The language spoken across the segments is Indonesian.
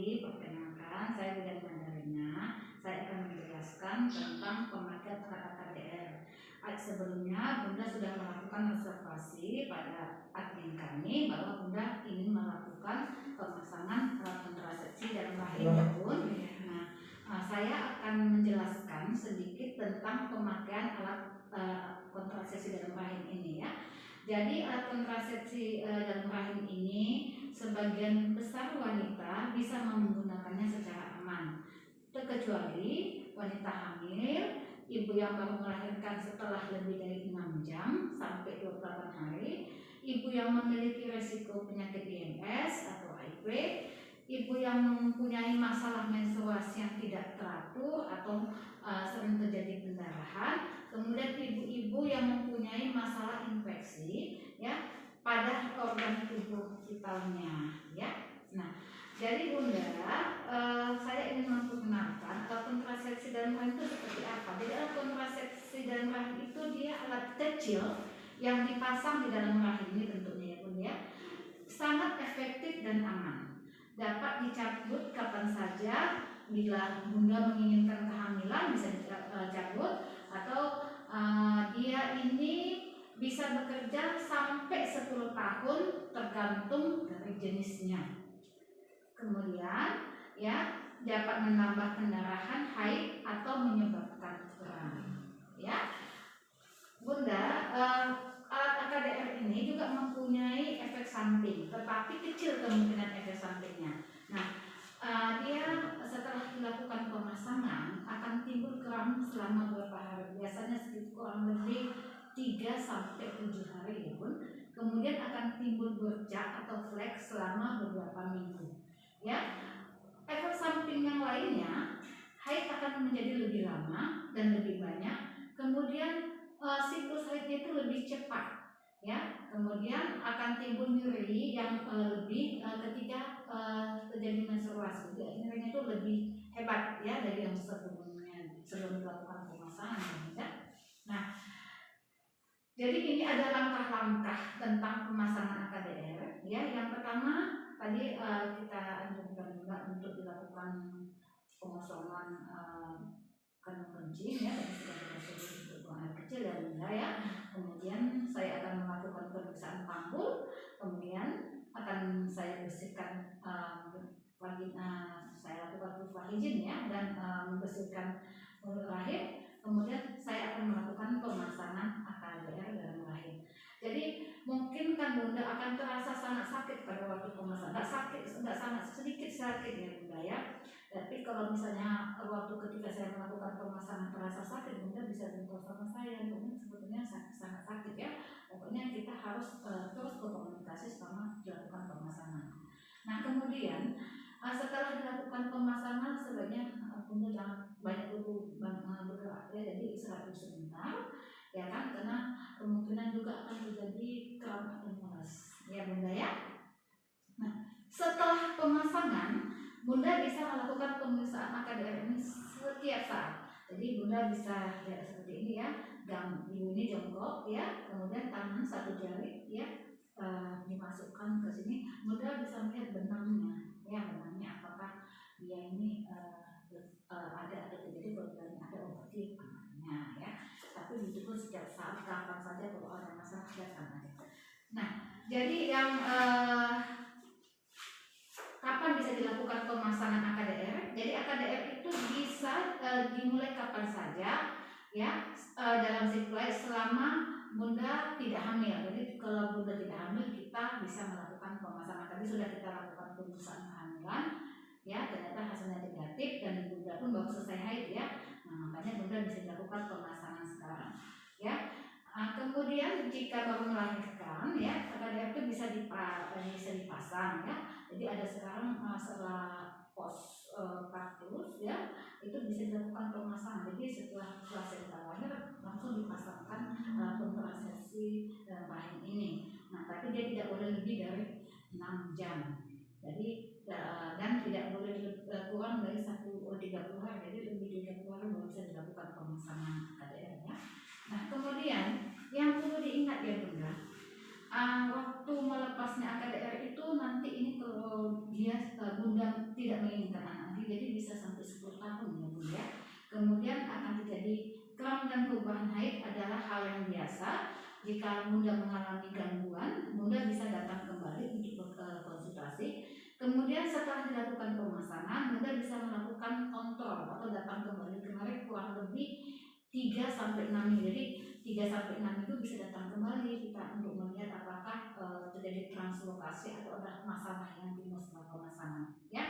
Jadi perkenalkan, saya Bunda Mandarina. Saya akan menjelaskan tentang pemakaian alat AKDR. Sebelumnya Bunda sudah melakukan observasi pada admin kami bahwa Bunda ingin melakukan pemasangan alat kontrasepsi dalam rahim ya Bun. Nah, saya akan menjelaskan sedikit tentang pemakaian alat kontrasepsi dalam rahim ini ya. Jadi alat kontrasepsi dalam rahim ini sebagian besar wanita bisa menggunakannya secara aman, terkecuali wanita hamil, ibu yang baru melahirkan setelah lebih dari 6 jam sampai 28 hari, ibu yang memiliki resiko penyakit IMS atau HIV, ibu yang mempunyai masalah menstruasi yang tidak teratur atau sering terjadi pendarahan, kemudian ibu-ibu yang mempunyai masalah infeksi ya pada organ tubuh vitalnya ya. Nah, jadi Bunda, saya ingin memperkenalkan alat kontrasepsi dalam rahim itu seperti apa. Jadi alat kontrasepsi dalam rahim itu dia alat kecil yang dipasang di dalam rahim ini tentunya ya Bunda ya. Sangat efektif dan aman. Dapat dicabut kapan saja bila Bunda menginginkan kehamilan bisa dicabut atau dia ini bisa bekerja sampai 10 tahun tergantung dari jenisnya. Kemudian ya dapat menambah pendarahan, haid atau menyebabkan kram. Ya, Bunda, alat AKDR ini juga mempunyai efek samping, tetapi kecil kemungkinan efek sampingnya. Nah, dia setelah dilakukan pemasangan akan timbul kram selama beberapa hari. Biasanya sekitar kurang lebih 3 sampai 7 hari ya Bun. Kemudian akan timbul bercak atau flek selama beberapa minggu. Ya, efek samping yang lainnya, haid akan menjadi lebih lama dan lebih banyak. Kemudian siklus haidnya itu lebih cepat. Ya, kemudian akan timbul nyeri yang lebih ketika terjadi menstruasi. Nyerinya itu lebih hebat ya dari yang sebelumnya sebelum dilakukan pemasangan. Ya. Nah, jadi ini ada langkah-langkah tentang pemasangan AKDR. Ya, yang pertama tadi kita anjurkan juga untuk dilakukan pengosongan kandung kencing ya, tadi sudah kita untuk buang air kecil ya Bunda ya. Kemudian saya akan melakukan pemeriksaan panggul, kemudian akan saya bersihkan vagina, saya lakukan vulva hygiene ya dan membersihkan mulut rahim. Kemudian saya akan melakukan pemasangan AKDR dalam rahim. Jadi mungkin kan Bunda akan terasa sangat sakit pada waktu pemasangan. Enggak sangat sedikit sakit ya Bunda ya. Tapi kalau misalnya waktu ketika saya melakukan pemasangan terasa sakit, Bunda bisa beritahu sama saya. Bunda sebetulnya sangat sakit ya. Pokoknya kita harus terus berkomunikasi selama dilakukan pemasangan. Nah kemudian setelah dilakukan pemasangan sebaiknya Bunda jangan banyak dulu bergerak ya, jadi istirahat sebentar ya kan, karena kemungkinan juga akan terjadi kram atau mules ya Bunda ya. Nah setelah pemasangan Bunda bisa melakukan pemeriksaan AKDR ini setiap saat. Jadi Bunda bisa ya seperti ini ya, ibu ini jongkok ya, kemudian tangan satu jari ya dimasukkan ke sini. Bunda bisa melihat benangnya ya, benangnya apakah dia ini ada atau tidak. Jadi kalau ada berarti amannya ya. Tapi itu pun setiap saat kapan saja kalau ada masalah datang aja. Nah, jadi yang kapan bisa dilakukan pemasangan AKDR? Jadi AKDR itu bisa dimulai kapan saja ya dalam siklus selama Bunda tidak hamil. Jadi kalau Bunda tidak hamil kita bisa melakukan pemasangan. Tadi sudah kita lakukan pemeriksaan kehamilan ya, ternyata hasilnya negatif dan Bunda pun baru selesai haid ya. Nah, makanya Bunda bisa dilakukan pemasangan sekarang ya. Kemudian jika baru melahirkan ya, AKDR itu bisa dipasang ya. Jadi ada sekarang setelah post partus ya, itu bisa dilakukan pemasangan. Jadi setelah plasenta lahir langsung dipasangkan kontrasepsi dalam rahim ini. Nah, tapi dia tidak boleh lebih dari 6 jam. Jadi dan tidak boleh kurang dari 30 hari. Jadi lebih dari 30 hari baru bisa dilakukan pemasangan AKDR ya. Nah, kemudian yang perlu diingat ya Bunda, waktu melepasnya AKDR itu nanti ini kalau dia Bunda tidak menginginkan anak lagi, jadi bisa sampai 10 tahun ya Bunda ya. Kemudian akan terjadi kram dan perubahan haid adalah hal yang biasa. Jika Bunda mengalami gangguan, Bunda bisa datang kembali untuk konsultasi. Kemudian setelah dilakukan pemasangan, Bunda bisa melakukan kontrol atau datang kembali kemarin kurang lebih 3 sampai 6 minggu. Jadi 3 sampai 6 minggu bisa datang kembali kita untuk melihat apakah terjadi translokasi atau ada masalah yang timbul setelah pemasangan ya.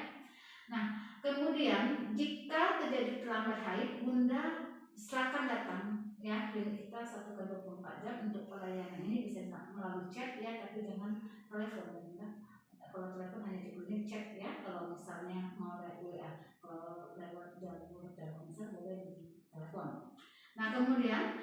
Nah, kemudian jika terjadi terlambat haid, Bunda silakan datang ya klinik kita 1 ke 24 jam untuk pelayanan ini bisa melalui chat ya, tapi jangan telepon ya. Kalau telepon hanya di klinik chat ya. Kalau misalnya mau lewat WA, kalau lewat jalur Telkomsel boleh di telepon. Nah kemudian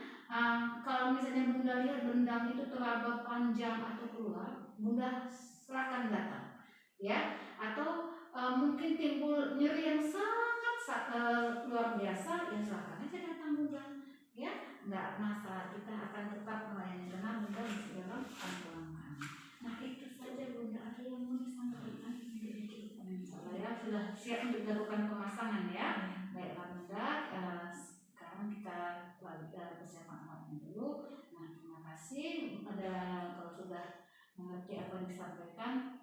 kalau misalnya Bunda lihat bendang itu terlalu panjang atau keluar, Bunda silakan datang ya. Atau mungkin timbul nyeri yang sangat luar biasa, ya silakan aja datang Bunda ya, nggak masalah, kita akan tetap melayani karena Bunda masih dalam pengelolaan. Nah itu saja Bunda, ada yang mau disampaikan? Saya sudah siap untuk dilakukan pemasangan ya. Baiklah Bunda, sekarang kita bersama alatnya dulu. Nah terima kasih, ada kalau sudah mengerti apa yang disampaikan